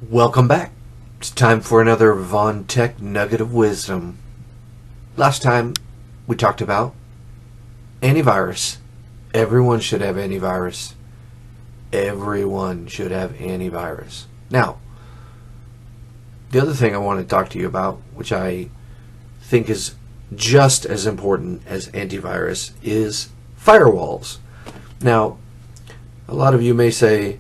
Welcome back. It's time for another Von Tech Nugget of Wisdom. Last time we talked about antivirus. Everyone should have antivirus. Everyone should have antivirus. Now, the other thing I want to talk to you about, which I think is just as important as antivirus, is firewalls. Now, a lot of you may say,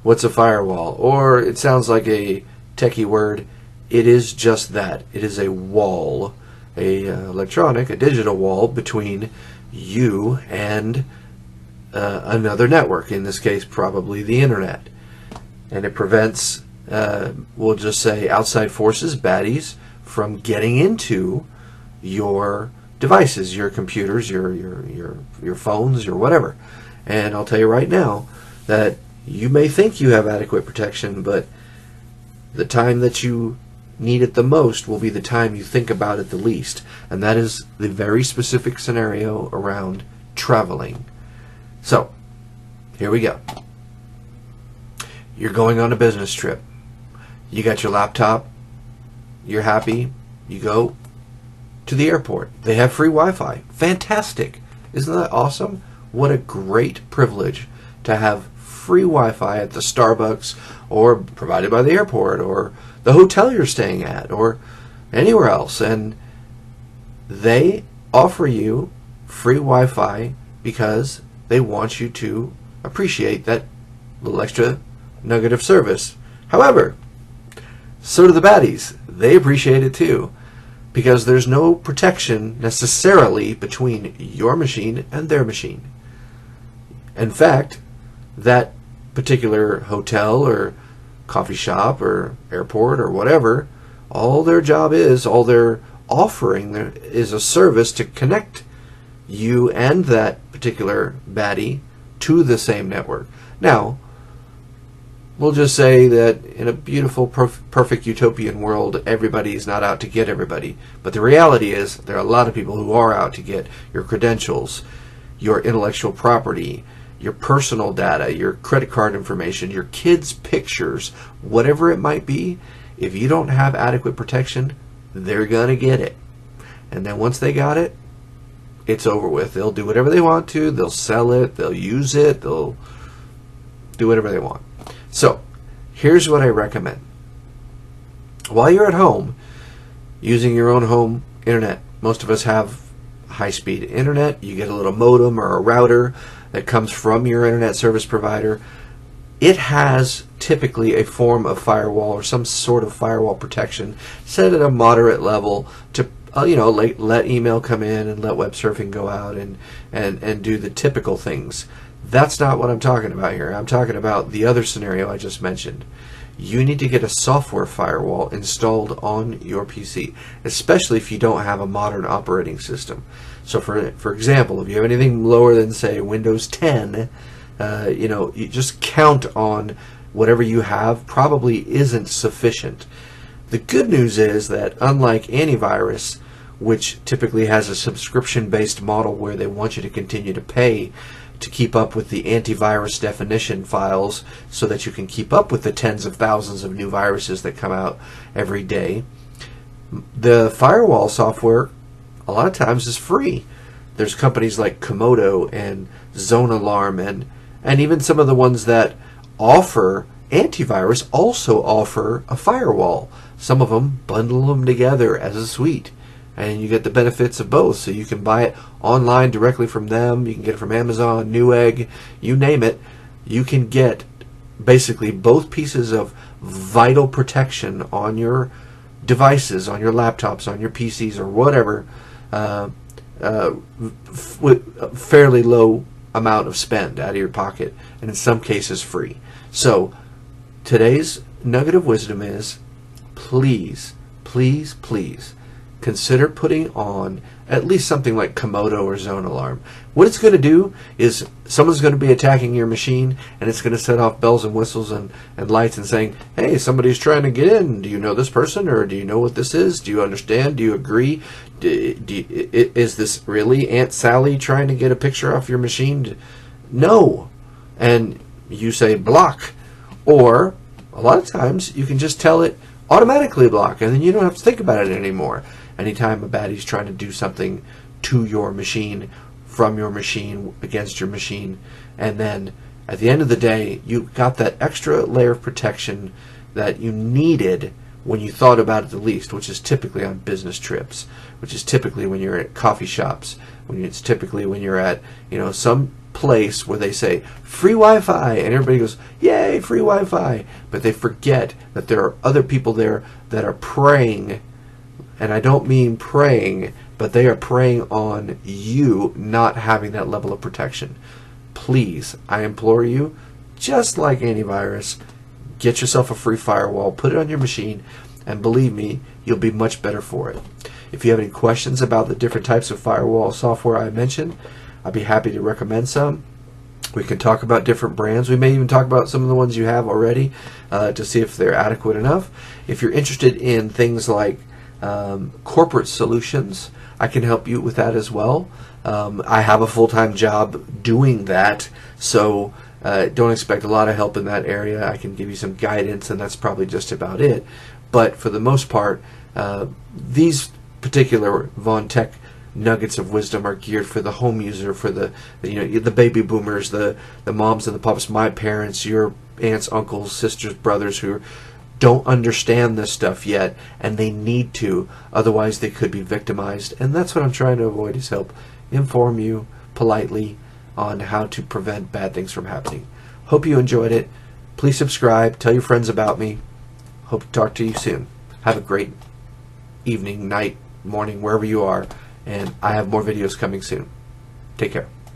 what's a firewall? Or it sounds like a techie word. It is just that. It is a wall, a digital wall between you and another network, in this case probably the internet. And it prevents, we'll just say, outside forces, baddies, from getting into your devices, your computers, your phones, your whatever. And I'll tell you right now that you may think you have adequate protection, but the time that you need it the most will be the time you think about it the least. And that is the very specific scenario around traveling. So, here we go. You're going on a business trip. You got your laptop. You're happy. You go to the airport. They have free Wi-Fi. Fantastic. Isn't that awesome? What a great privilege to have free Wi-Fi at the Starbucks, or provided by the airport, or the hotel you're staying at, or anywhere else. And they offer you free Wi-Fi because they want you to appreciate that little extra nugget of service. However, so do the baddies. They appreciate it too, because there's no protection necessarily between your machine and their machine. In fact, that particular hotel or coffee shop or airport or whatever, all their job is, all they're offering is a service to connect you and that particular baddie to the same network. Now, we'll just say that in a beautiful, perfect utopian world, everybody's not out to get everybody. But the reality is there are a lot of people who are out to get your credentials, your intellectual property, your personal data, your credit card information, your kids' pictures, whatever it might be. If you don't have adequate protection, they're going to get it. And then once they got it, it's over with. They'll do whatever they want to. They'll sell it. They'll use it. They'll do whatever they want. So, here's what I recommend. While you're at home, using your own home internet, most of us have high-speed internet. You get a little modem or a router that comes from your internet service provider. It has typically a form of firewall or some sort of firewall protection set at a moderate level to let email come in and let web surfing go out and do the typical things. That's not what I'm talking about here. I'm talking about the other scenario I just mentioned. You need to get a software firewall installed on your PC, especially if you don't have a modern operating system. So for example, if you have anything lower than, say, Windows 10, you just count on whatever you have probably isn't sufficient. The good news is that unlike antivirus, which typically has a subscription-based model where they want you to continue to pay to keep up with the antivirus definition files so that you can keep up with the tens of thousands of new viruses that come out every day, the firewall software a lot of times is free. There's companies like Komodo and Zone Alarm and even some of the ones that offer antivirus also offer a firewall. Some of them bundle them together as a suite, and you get the benefits of both. So you can buy it online directly from them. You can get it from Amazon, Newegg, you name it. You can get basically both pieces of vital protection on your devices, on your laptops, on your PCs, or whatever, with a fairly low amount of spend out of your pocket, and in some cases free. So today's nugget of wisdom is, please, please, please consider putting on at least something like Komodo or Zone Alarm. What it's going to do is someone's going to be attacking your machine, and it's going to set off bells and whistles and lights and saying, hey, somebody's trying to get in. Do you know this person, or do you know what this is? Do you understand? Do you agree? Is this really Aunt Sally trying to get a picture off your machine? No. And you say block. Or A lot of times you can just tell it automatically block, and then you don't have to think about it anymore. Anytime a baddie's trying to do something to your machine, from your machine, against your machine, and then at the end of the day, you got that extra layer of protection that you needed when you thought about it the least, which is typically on business trips, which is typically when you're at coffee shops, it's typically when you're at, some place where they say free Wi-Fi and everybody goes, yay, free Wi-Fi, but they forget that there are other people there that are preying, and I don't mean preying, but they are preying on you not having that level of protection. Please, I implore you, just like antivirus, get yourself a free firewall, put it on your machine, and believe me, you'll be much better for it. If you have any questions about the different types of firewall software I mentioned, I'd be happy to recommend some. We can talk about different brands. We may even talk about some of the ones you have already to see if they're adequate enough. If you're interested in things like corporate solutions, I can help you with that as well. I have a full-time job doing that, so don't expect a lot of help in that area. I can give you some guidance, and that's probably just about it. But for the most part, these particular Von Tech nuggets of wisdom are geared for the home user, for the baby boomers, the moms and the papas, my parents, your aunts, uncles, sisters, brothers who don't understand this stuff yet, and they need to, otherwise they could be victimized. And that's what I'm trying to avoid, is help inform you politely on how to prevent bad things from happening. Hope you enjoyed it. Please subscribe, tell your friends about me. Hope to talk to you soon. Have a great evening, night, morning, wherever you are, and I have more videos coming soon. Take care.